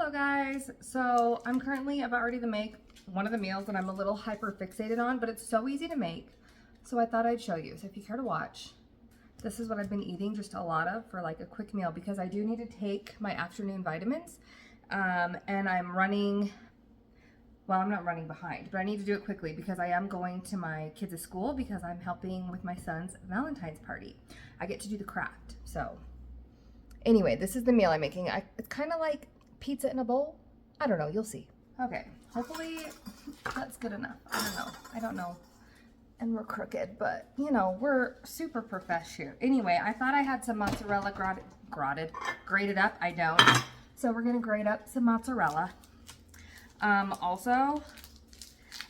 Hello guys, so I'm currently about ready to make one of the meals that I'm a little hyper fixated on, but it's so easy to make, so I thought I'd show you. So if you care to watch, this is what I've been eating just a lot of for like a quick meal because I do need to take my afternoon vitamins, and I'm running, well, I'm not running behind, but I need to do it quickly because I am going to my kids' school because I'm helping with my son's Valentine's party. I get to do the craft, so anyway, this is the meal I'm making. It's kind of like pizza in a bowl. I don't know, you'll see. Okay, hopefully that's good enough. I don't know. And we're crooked, but you know, we're super profesh here. Anyway, I thought I had some mozzarella grated up. I don't. So we're gonna grate up some mozzarella. Also,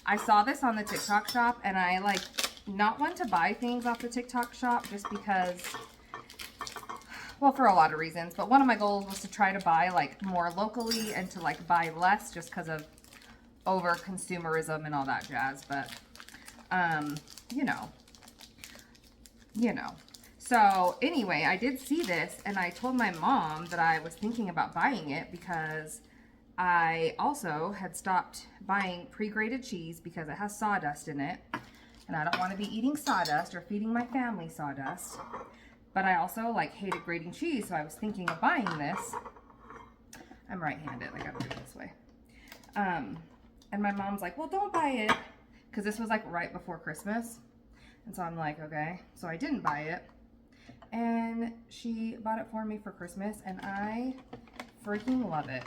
I saw this on the TikTok shop and I like not want to buy things off the TikTok shop just because, well, for a lot of reasons, but one of my goals was to try to buy like more locally and to like buy less just because of over consumerism and all that jazz. But you know. So anyway, I did see this and I told my mom that I was thinking about buying it because I also had stopped buying pre-grated cheese because it has sawdust in it and I don't want to be eating sawdust or feeding my family sawdust. But I also like hated grating cheese, so I was thinking of buying this. I'm right-handed, I gotta do it this way. And my mom's like, well, don't buy it, because this was like right before Christmas. And so I'm like, okay. So I didn't buy it. And she bought it for me for Christmas, and I freaking love it.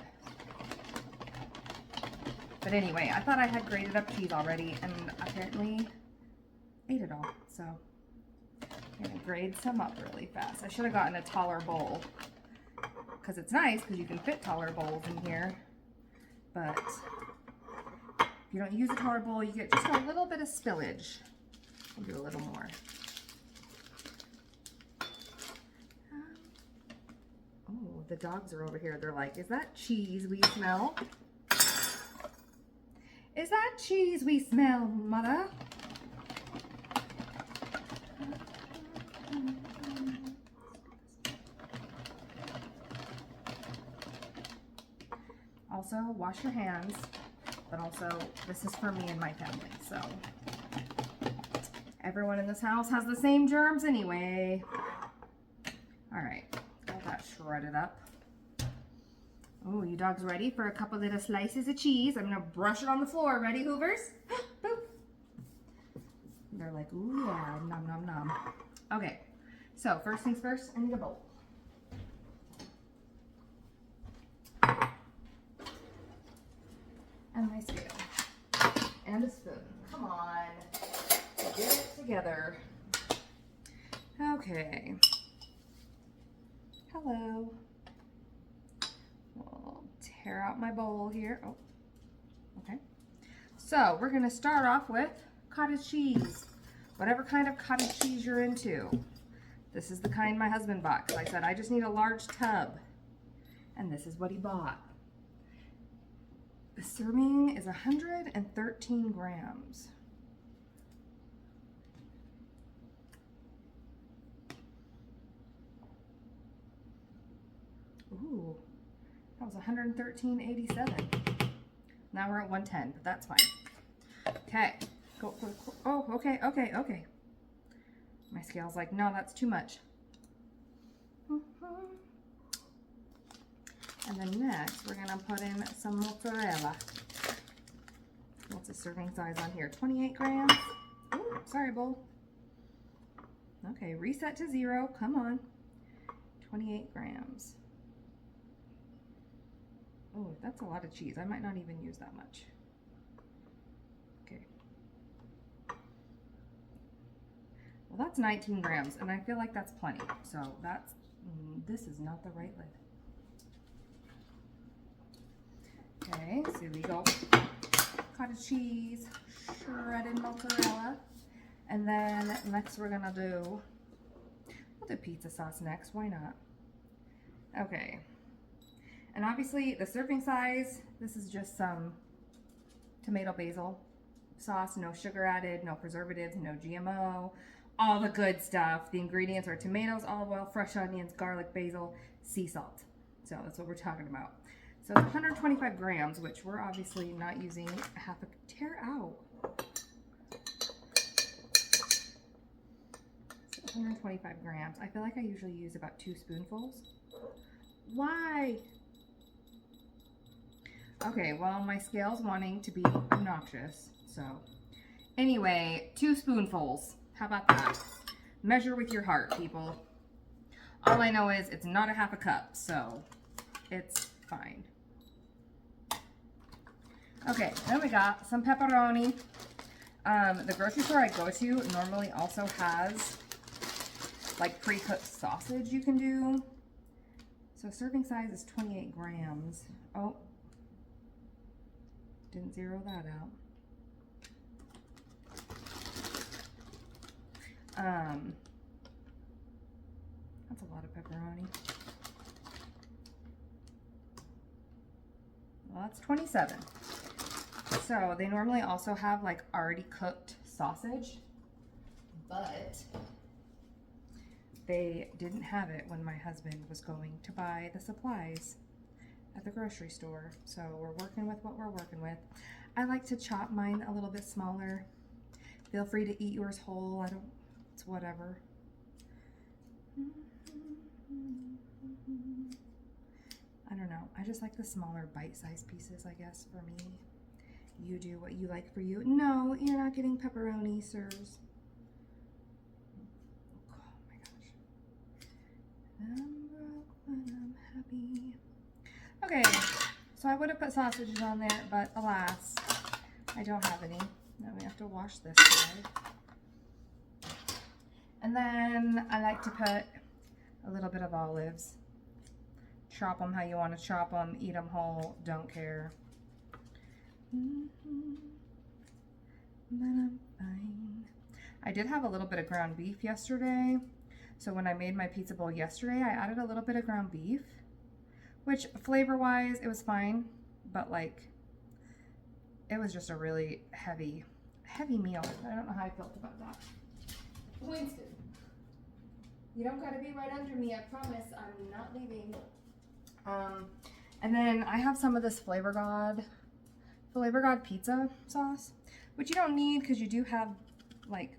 But anyway, I thought I had grated up cheese already, and apparently ate it all, so I'm gonna grade some up really fast. I should have gotten a taller bowl because it's nice because you can fit taller bowls in here. But if you don't use a taller bowl, you get just a little bit of spillage. I'll do a little more. Oh, the dogs are over here. They're like, is that cheese we smell? Is that cheese we smell, mother? Also, wash your hands, but also this is for me and my family, so everyone in this house has the same germs anyway. All right, got that shredded up. Oh, you dogs ready for a couple little slices of cheese? I'm gonna brush it on the floor. Ready, Hoovers? Boop. They're like, ooh yeah, nom nom nom. Okay, so first things first, I need a bowl. And my scale. And a spoon. Come on. Get it together. Okay. Hello. We'll tear out my bowl here. Oh, okay. So we're going to start off with cottage cheese. Whatever kind of cottage cheese you're into. This is the kind my husband bought because I said I just need a large tub. And this is what he bought. The serving is 113 grams. Ooh, that was 113.87. Now we're at 110, but that's fine. Okay, go. Oh, okay. My scale's like, no, that's too much. And then next, we're gonna put in some mozzarella. What's the serving size on here? 28 grams. Ooh, sorry, bowl. Okay, reset to 0. Come on. 28 grams. Oh, that's a lot of cheese. I might not even use that much. Okay. Well, that's 19 grams, and I feel like that's plenty. So that's, this is not the right lid. Okay, so we go cottage cheese, shredded mozzarella, and then next we're gonna do, we'll do pizza sauce next, why not? Okay, and obviously the serving size, this is just some tomato basil sauce, no sugar added, no preservatives, no GMO, all the good stuff. The ingredients are tomatoes, olive oil, fresh onions, garlic, basil, sea salt. So that's what we're talking about. So it's 125 grams, which we're obviously not using half a tear out. So 125 grams. I feel like I usually use about 2 spoonfuls. Why? Okay, well, my scale's wanting to be obnoxious, so. Anyway, 2 spoonfuls. How about that? Measure with your heart, people. All I know is it's not a half a cup, so it's fine. Okay, then we got some pepperoni. The grocery store I go to normally also has like pre-cooked sausage you can do. So serving size is 28 grams. Oh, didn't zero that out. That's a lot of pepperoni. Well, that's 27. So they normally also have like already cooked sausage, but they didn't have it when my husband was going to buy the supplies at the grocery store. So we're working with what we're working with. I like to chop mine a little bit smaller. Feel free to eat yours whole. It's whatever. I don't know. I just like the smaller bite-sized pieces, I guess, for me. You do what you like for you. No, you're not getting pepperoni, sirs. Oh my gosh. I'm broke when I'm happy. Okay, so I would have put sausages on there, but alas, I don't have any. Now we have to wash this side. And then I like to put a little bit of olives. Chop them how you want to chop them, eat them whole, don't care. But I'm fine. I did have a little bit of ground beef yesterday. So when I made my pizza bowl yesterday, I added a little bit of ground beef, which flavor-wise, it was fine, but like, it was just a really heavy meal. I don't know how I felt about that. Winston, you don't gotta be right under me, I promise. I'm not leaving. And then I have some of this Flavor God pizza sauce, which you don't need because you do have like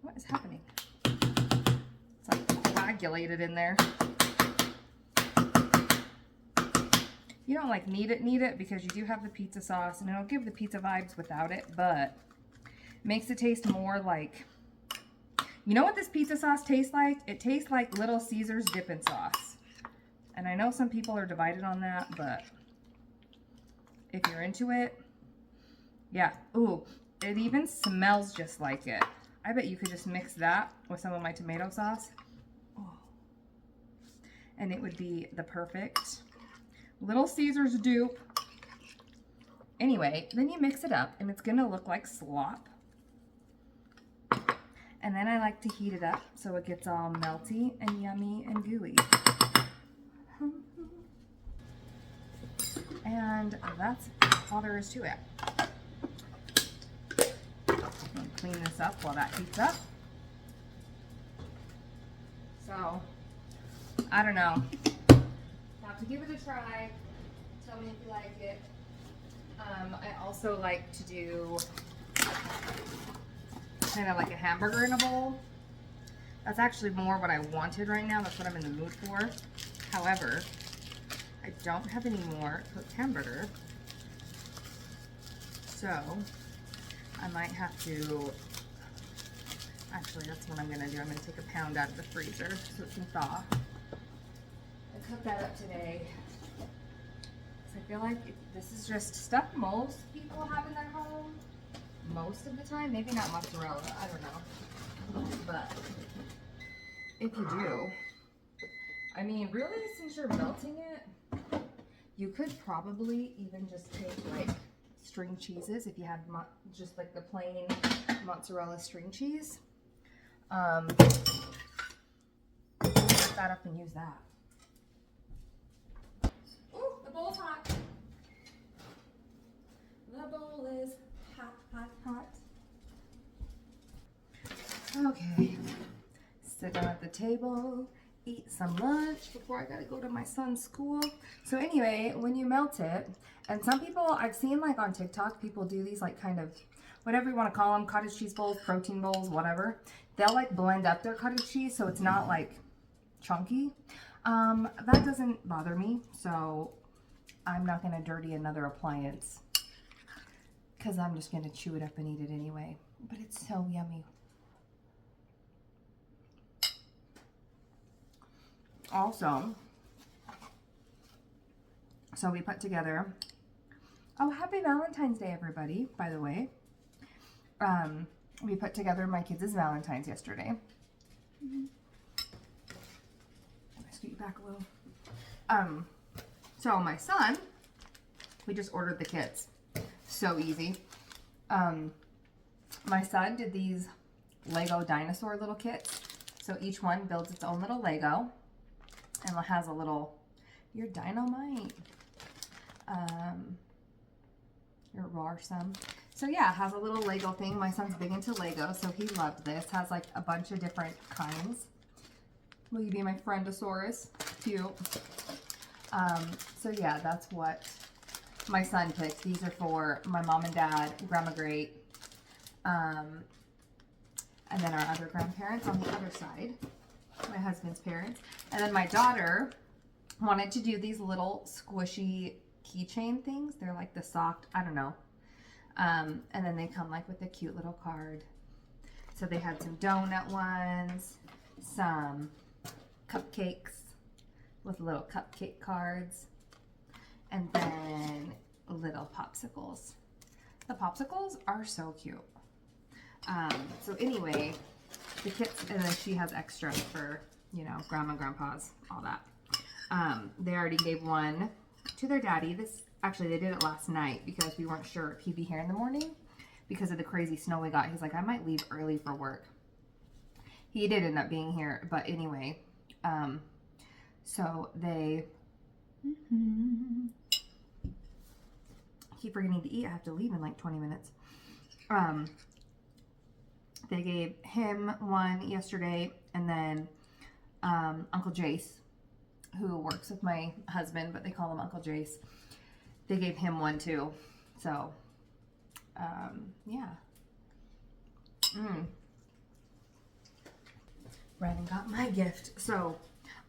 what is happening? It's like coagulated in there. You don't like need it because you do have the pizza sauce and it'll give the pizza vibes without it, but makes it taste more like, you know what this pizza sauce tastes like? It tastes like Little Caesars dipping sauce. And I know some people are divided on that, but if you're into it, yeah. Ooh, it even smells just like it. I bet you could just mix that with some of my tomato sauce. Oh. And it would be the perfect Little Caesars dupe. Anyway, then you mix it up and it's gonna look like slop. And then I like to heat it up so it gets all melty and yummy and gooey. And that's all there is to it. I'll clean this up while that heats up. So, I don't know. Have to give it a try. Tell me if you like it. I also like to do kind of like a hamburger in a bowl. That's actually more what I wanted right now. That's what I'm in the mood for. However, I don't have any more cooked hamburger. So, I might have to, actually that's what I'm gonna do. I'm gonna take a pound out of the freezer so it can thaw. I cooked that up today. So I feel like this is just stuff most people have in their home. Most of the time, maybe not mozzarella, I don't know. But if you do, I mean, really, since you're melting it, you could probably even just take like string cheeses if you had just like the plain mozzarella string cheese. Set that up and use that. Ooh, the bowl's hot. The bowl is hot, hot, hot. Okay, sit down at the table, eat some lunch before I gotta go to my son's school. So anyway, when you melt it, and some people I've seen like on TikTok, people do these like kind of whatever you want to call them, cottage cheese bowls, protein bowls, whatever. They'll like blend up their cottage cheese so it's not like chunky. That doesn't bother me, so I'm not gonna dirty another appliance because I'm just gonna chew it up and eat it anyway. But it's so yummy. Also, so we put together, oh, happy Valentine's Day, everybody, by the way. We put together my kids' Valentines yesterday. Let's scoot you back a little. So my son, we just ordered the kits. So easy. My son did these Lego dinosaur little kits. So each one builds its own little Lego. And it has a little, you're dynamite. You're raw some. So yeah, it has a little Lego thing. My son's big into Lego, so he loved this. Has like a bunch of different kinds. Will you be my friendosaurus? Cute. So yeah, that's what my son picked. These are for my mom and dad, Grandma Great, and then our other grandparents on the other side. My husband's parents. And then my daughter wanted to do these little squishy keychain things. They're like the soft, I don't know. And then they come like with a cute little card. So they had some donut ones, some cupcakes with little cupcake cards, and then little popsicles. The popsicles are so cute. So anyway, the kits, and then she has extra for, you know, grandma, grandpas, all that. They already gave one to their daddy. Actually, they did it last night because we weren't sure if he'd be here in the morning because of the crazy snow we got. He's like, I might leave early for work. He did end up being here, but anyway, so they keep forgetting to eat. I have to leave in like 20 minutes. They gave him one yesterday, and then Uncle Jace, who works with my husband, but they call him Uncle Jace, they gave him one too. So, yeah. Brandon got my gift. So,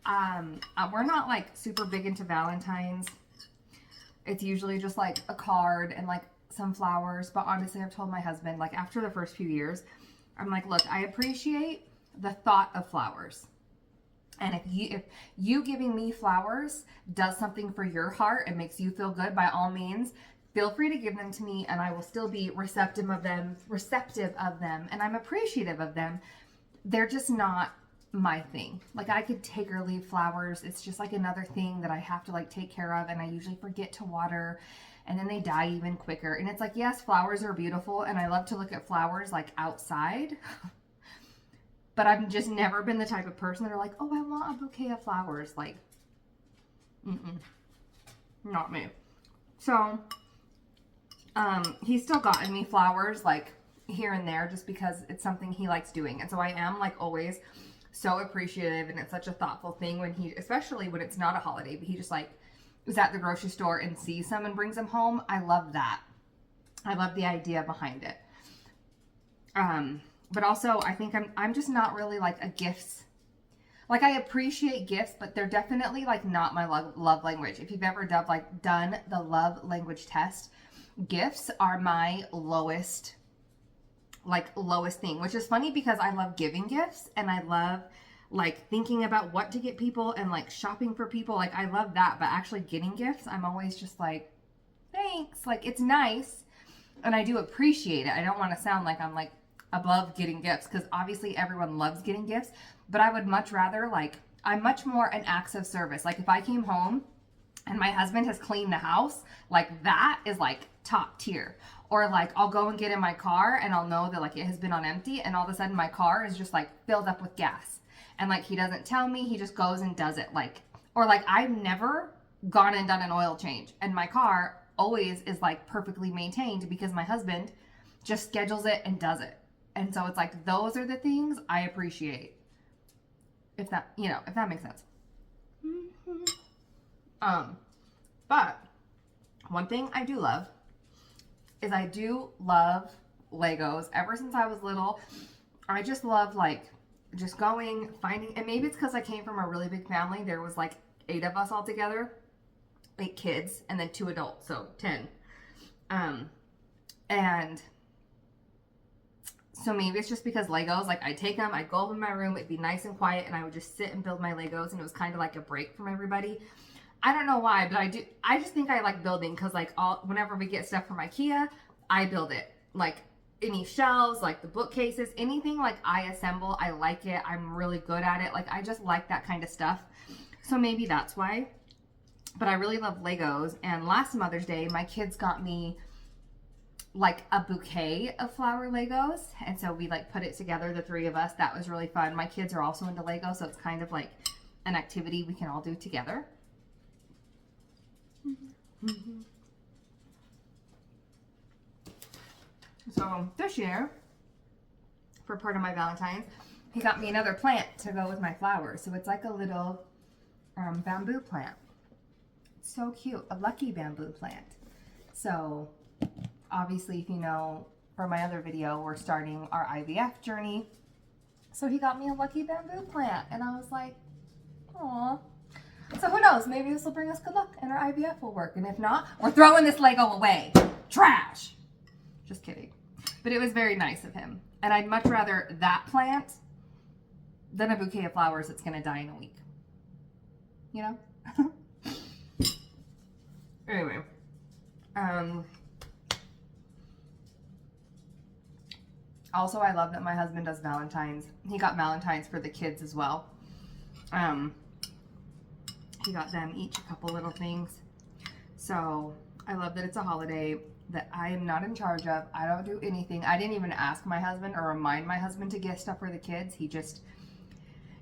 we're not like super big into Valentines. It's usually just like a card and like some flowers. But honestly, I've told my husband, like after the first few years, I'm like, look, I appreciate the thought of flowers. And if you giving me flowers does something for your heart and makes you feel good, by all means, feel free to give them to me, and I will still be receptive of them, and I'm appreciative of them. They're just not my thing. Like, I could take or leave flowers. It's just like another thing that I have to like take care of, and I usually forget to water, and then they die even quicker. And it's like, yes, flowers are beautiful, and I love to look at flowers like outside. But I've just never been the type of person that are like, oh, I want a bouquet of flowers. Like, not me. So, he's still gotten me flowers, like, here and there, just because it's something he likes doing. And so I am, like, always so appreciative, and it's such a thoughtful thing when especially when it's not a holiday, but he just, like, is at the grocery store and sees some and brings them home. I love that. I love the idea behind it. But also, I think I'm just not really like a gifts. Like, I appreciate gifts, but they're definitely like not my love language. If you've ever done the love language test, gifts are my lowest thing, which is funny because I love giving gifts, and I love like thinking about what to get people and like shopping for people. Like, I love that, but actually getting gifts, I'm always just like, thanks. Like, it's nice, and I do appreciate it. I don't want to sound like I'm like above getting gifts, because obviously everyone loves getting gifts, but I would much rather, like, I'm much more an acts of service. Like, if I came home and my husband has cleaned the house, like, that is like top tier. Or like, I'll go and get in my car and I'll know that like it has been on empty, and all of a sudden my car is just like filled up with gas, and like he doesn't tell me, he just goes and does it. Like, or like, I've never gone and done an oil change, and my car always is like perfectly maintained because my husband just schedules it and does it. And so it's like, those are the things I appreciate. if that, if that makes sense. But one thing I do love is I do love Legos. Ever since I was little, I just love like just going, finding, and maybe it's because I came from a really big family. There was like 8 of us all together, 8 kids, and then 2 adults, so 10. And so maybe it's just because Legos, like I'd take them, I'd go up in my room, it'd be nice and quiet, and I would just sit and build my Legos, and it was kind of like a break from everybody. I don't know why, but I just think I like building, because like whenever we get stuff from IKEA, I build it. Like any shelves, like the bookcases, anything like I assemble, I like it. I'm really good at it. Like I just like that kind of stuff. So maybe that's why. But I really love Legos. And last Mother's Day, my kids got me like a bouquet of flower Legos. And so we like put it together, the 3 of us. That was really fun. My kids are also into Lego, so it's kind of like an activity we can all do together. So this year, for part of my Valentines, he got me another plant to go with my flowers. So it's like a little bamboo plant. It's so cute, a lucky bamboo plant. So obviously, if you know from my other video, we're starting our IVF journey. So he got me a lucky bamboo plant, and I was like, aw. So who knows, maybe this will bring us good luck and our IVF will work. And if not, we're throwing this Lego away. Trash. Just kidding. But it was very nice of him. And I'd much rather that plant than a bouquet of flowers that's going to die in a week. You know? Anyway. Also, I love that my husband does Valentines. He got Valentines for the kids as well. He got them each a couple little things. So I love that it's a holiday that I am not in charge of. I don't do anything. I didn't even ask my husband or remind my husband to get stuff for the kids. He just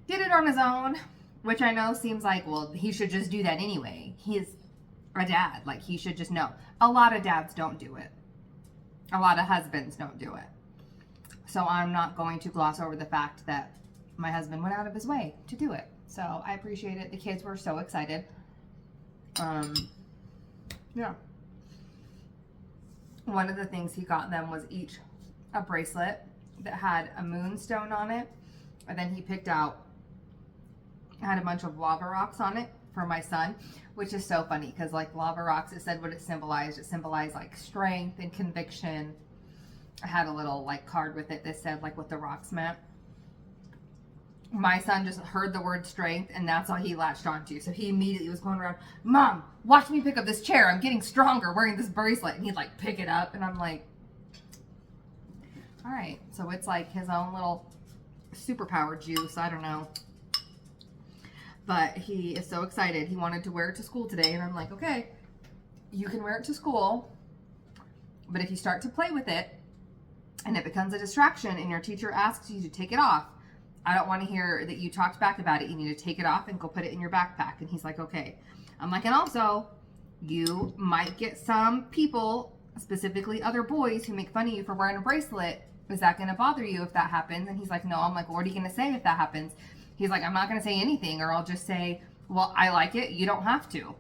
did it on his own, which I know seems like, well, he should just do that anyway. He's a dad. Like, he should just know. A lot of dads don't do it. A lot of husbands don't do it. So I'm not going to gloss over the fact that my husband went out of his way to do it. So I appreciate it. The kids were so excited. Yeah. One of the things he got them was each a bracelet that had a moonstone on it. And then he picked out, had a bunch of lava rocks on it for my son, which is so funny because like lava rocks, it said what it symbolized. It symbolized like strength and conviction. I had a little like card with it that said like what the rocks meant. My son just heard the word strength and that's all he latched onto. So he immediately was going around, Mom, watch me pick up this chair. I'm getting stronger wearing this bracelet. And he'd like pick it up and I'm like, all right. So it's like his own little superpower juice. I don't know. But he is so excited. He wanted to wear it to school today. And I'm like, okay, you can wear it to school. But if you start to play with it and it becomes a distraction and your teacher asks you to take it off, I don't want to hear that you talked back about it. You need to take it off and go put it in your backpack. And he's like, okay. I'm like, and also, you might get some people, specifically other boys, who make fun of you for wearing a bracelet. Is that going to bother you if that happens? And he's like, no. I'm like, what are you going to say if that happens? He's like, I'm not going to say anything, or I'll just say, well, I like it. You don't have to.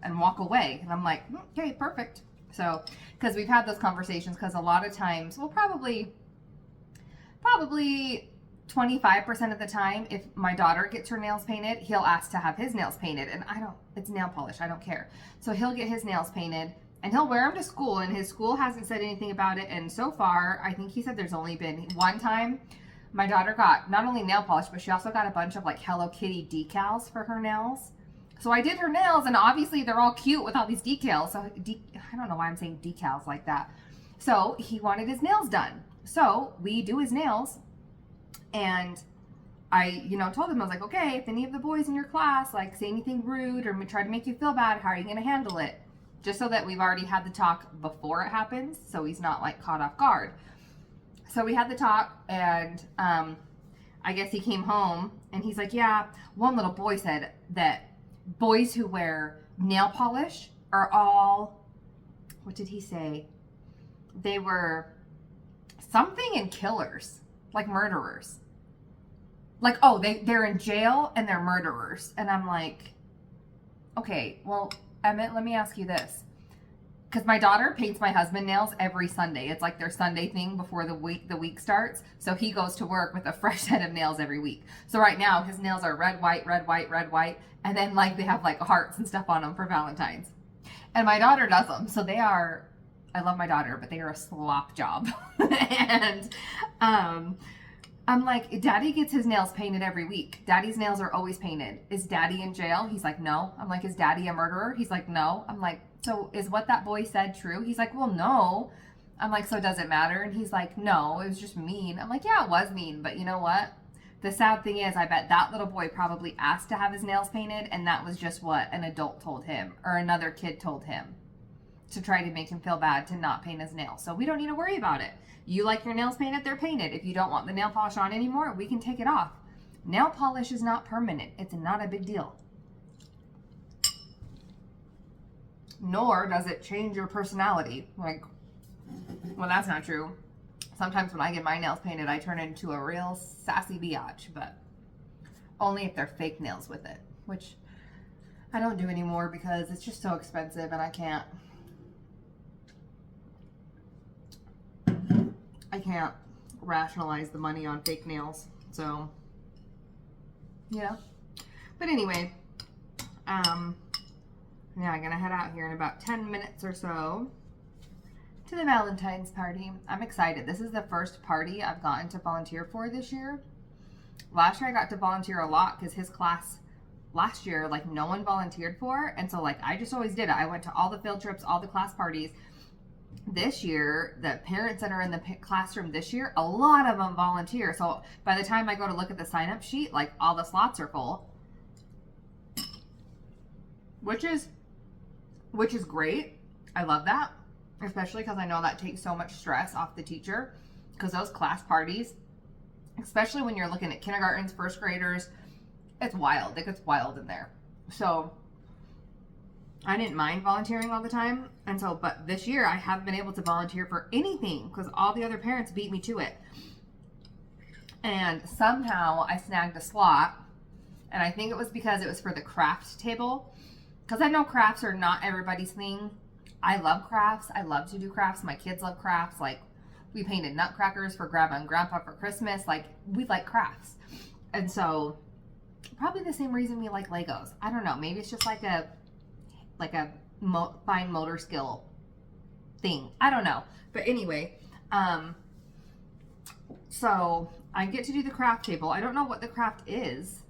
And walk away. And I'm like, okay, perfect. So, because we've had those conversations, because a lot of times, well, probably 25% of the time, if my daughter gets her nails painted, he'll ask to have his nails painted. And it's nail polish. I don't care. So he'll get his nails painted and he'll wear them to school. And his school hasn't said anything about it. And so far, I think he said there's only been one time my daughter got not only nail polish, but she also got a bunch of like Hello Kitty decals for her nails. So I did her nails and obviously they're all cute with all these decals. So I don't know why I'm saying decals like that. So he wanted his nails done. So we do his nails. And I, told him, I was like, okay, if any of the boys in your class, like, say anything rude or try to make you feel bad, how are you going to handle it? Just so that we've already had the talk before it happens, so he's not, like, caught off guard. So we had the talk, and I guess he came home, and he's like, yeah, one little boy said that boys who wear nail polish are all, what did he say? They were something and killers, like murderers. Like, oh, they're in jail and they're murderers. And I'm like, okay, well, Emmett, let me ask you this. Because my daughter paints my husband nails every Sunday. It's like their Sunday thing before the week starts. So he goes to work with a fresh set of nails every week. So right now his nails are red, white, red, white, red, white. And then like they have like hearts and stuff on them for Valentines. And my daughter does them. So they are, I love my daughter, but they are a slop job. And I'm like, Daddy gets his nails painted every week. Daddy's nails are always painted. Is Daddy in jail? He's like, no. I'm like, is Daddy a murderer? He's like, no. I'm like, so is what that boy said true? He's like, well, no. I'm like, so does it matter? And he's like, no, it was just mean. I'm like, yeah, it was mean. But you know what? The sad thing is, I bet that little boy probably asked to have his nails painted, and that was just what an adult told him or another kid told him to try to make him feel bad to not paint his nails. So we don't need to worry about it. You like your nails painted, they're painted. If you don't want the nail polish on anymore, we can take it off. Nail polish is not permanent. It's not a big deal. Nor does it change your personality. Like, well, that's not true. Sometimes when I get my nails painted, I turn into a real sassy biatch, but only if they're fake nails with it, which I don't do anymore because it's just so expensive and I can't rationalize the money on fake nails. So, yeah. But anyway, yeah, I'm gonna head out here in about 10 minutes or so to the Valentine's party. I'm excited. This is the first party I've gotten to volunteer for this year. Last year I got to volunteer a lot because his class last year, like, no one volunteered for, and so like I just always did it. I went to all the field trips, all the class parties. This year, the parents that are in the classroom this year, a lot of them volunteer. So by the time I go to look at the sign-up sheet, like, all the slots are full, which is great. I love that, especially because I know that takes so much stress off the teacher, because those class parties, especially when you're looking at kindergartens, first graders, it's wild. It gets wild in there. So I didn't mind volunteering all the time. And so, but this year I haven't been able to volunteer for anything because all the other parents beat me to it. And somehow I snagged a slot. And I think it was because it was for the craft table. Because I know crafts are not everybody's thing. I love crafts. I love to do crafts. My kids love crafts. Like, we painted nutcrackers for Grandma and Grandpa for Christmas. Like, we like crafts. And so, probably the same reason we like Legos. I don't know. Maybe it's just like a fine motor skill thing. I don't know. But anyway, so I get to do the craft table. I don't know what the craft is,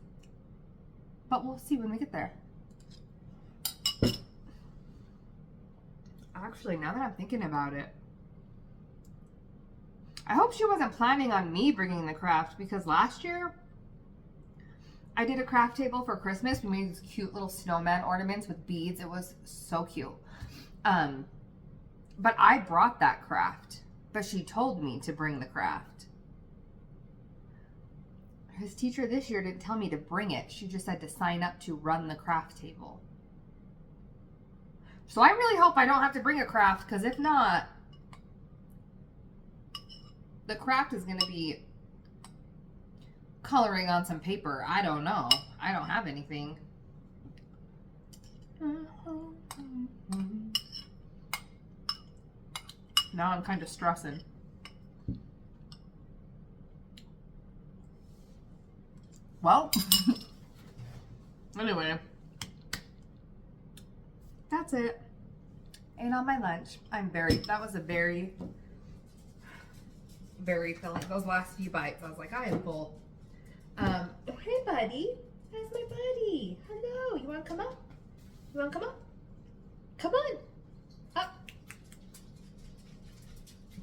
but we'll see when we get there. Actually, now that I'm thinking about it, I hope she wasn't planning on me bringing the craft, because last year I did a craft table for Christmas. We made these cute little snowman ornaments with beads. It was so cute. But I brought that craft, but she told me to bring the craft. His teacher this year didn't tell me to bring it. She just said to sign up to run the craft table. So I really hope I don't have to bring a craft, because if not, the craft is going to be coloring on some paper. I don't know. I don't have anything. Now I'm kind of stressing. Well, anyway, that's it. And on my lunch, that was a very, very filling. Those last few bites, I was like, I am full. Hey, buddy. That's my buddy. Hello. You want to come up? You want to come up? Come on. Up.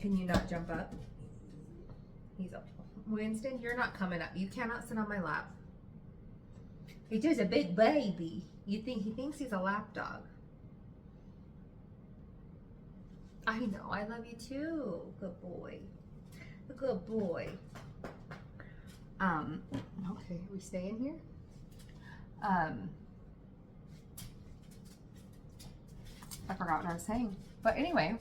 Can you not jump up? He's up. Winston, you're not coming up. You cannot sit on my lap. He's just a big baby. He thinks he's a lap dog. I know. I love you too. Good boy. A good boy. Okay, we stay in here. I forgot what I was saying. But anyway,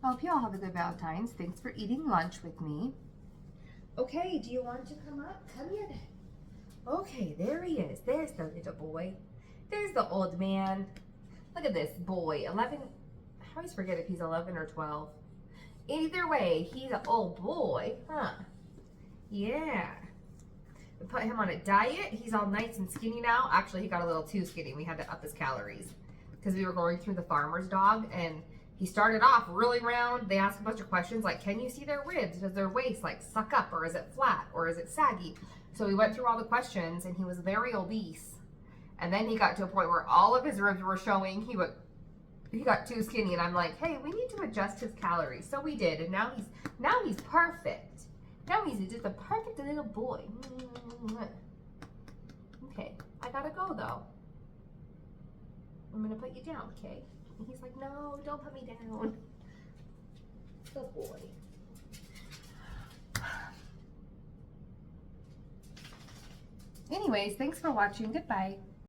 I hope you all have a good Valentine's. Thanks for eating lunch with me. Okay, do you want to come up? Come here then. Okay, there he is. There's the little boy. There's the old man. Look at this boy. 11. I always forget if he's 11 or 12. Either way, he's an old boy, huh? Yeah. We put him on a diet. He's all nice and skinny now. Actually, he got a little too skinny. We had to up his calories because we were going through the farmer's dog, and he started off really round. They asked a bunch of questions like, can you see their ribs? Does their waist like suck up, or is it flat, or is it saggy? So we went through all the questions, and he was very obese. And then he got to a point where all of his ribs were showing. He got too skinny, and I'm like, hey, we need to adjust his calories. So we did, and now he's perfect. Now he's just a perfect little boy. Okay, I gotta go though. I'm gonna put you down, okay? And he's like, no, don't put me down. Good boy. Anyways, thanks for watching. Goodbye.